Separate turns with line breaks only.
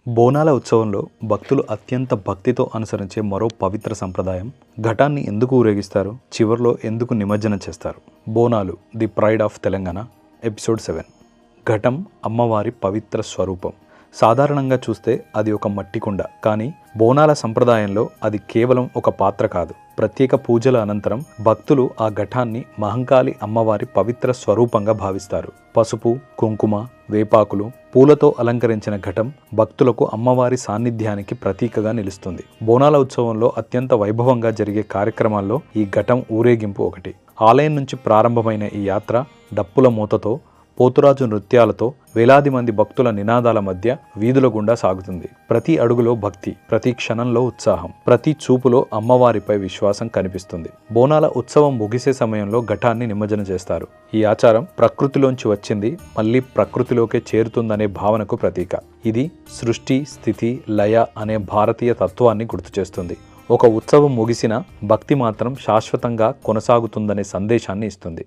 బోనాల ఉత్సవంలో భక్తులు అత్యంత భక్తితో అనుసరించే మరో పవిత్ర సంప్రదాయం ఘటాన్ని ఎందుకు ఊరేగిస్తారు, చివర్లో ఎందుకు నిమజ్జనం చేస్తారు. Bonalu the pride of Telangana episode 7. ఘటం అమ్మవారి పవిత్ర స్వరూపం. సాధారణంగా చూస్తే అది ఒక మట్టి కుండ, కానీ బోనాల సంప్రదాయంలో అది కేవలం ఒక పాత్ర కాదు. ప్రత్యేక పూజల అనంతరం భక్తులు ఆ ఘటాన్ని మహంకాళి అమ్మవారి పవిత్ర స్వరూపంగా భావిస్తారు. పసుపు, కుంకుమ, వేపాకులు, పూలతో అలంకరించిన ఘటం భక్తులకు అమ్మవారి సాన్నిధ్యానికి ప్రతీకగా నిలుస్తుంది. బోనాల ఉత్సవంలో అత్యంత వైభవంగా జరిగే కార్యక్రమాల్లో ఈ ఘటం ఊరేగింపు ఒకటి. ఆలయం నుంచి ప్రారంభమైన ఈ యాత్ర డప్పుల మూతతో, పోతురాజు నృత్యాలతో, వేలాది మంది భక్తుల నినాదాల మధ్య వీధుల గుండా సాగుతుంది. ప్రతి అడుగులో భక్తి, ప్రతి క్షణంలో ఉత్సాహం, ప్రతి చూపులో అమ్మవారిపై విశ్వాసం కనిపిస్తుంది. బోనాల ఉత్సవం ముగిసే సమయంలో ఘటాన్ని నిమజ్జనం చేస్తారు. ఈ ఆచారం ప్రకృతిలోంచి వచ్చింది, మళ్ళీ ప్రకృతిలోకే చేరుతుందనే భావనకు ప్రతీక. ఇది సృష్టి, స్థితి, లయ అనే భారతీయ తత్వాన్ని గుర్తు చేస్తుంది. ఒక ఉత్సవం ముగిసినా భక్తి మాత్రం శాశ్వతంగా కొనసాగుతుందనే సందేశాన్ని ఇస్తుంది.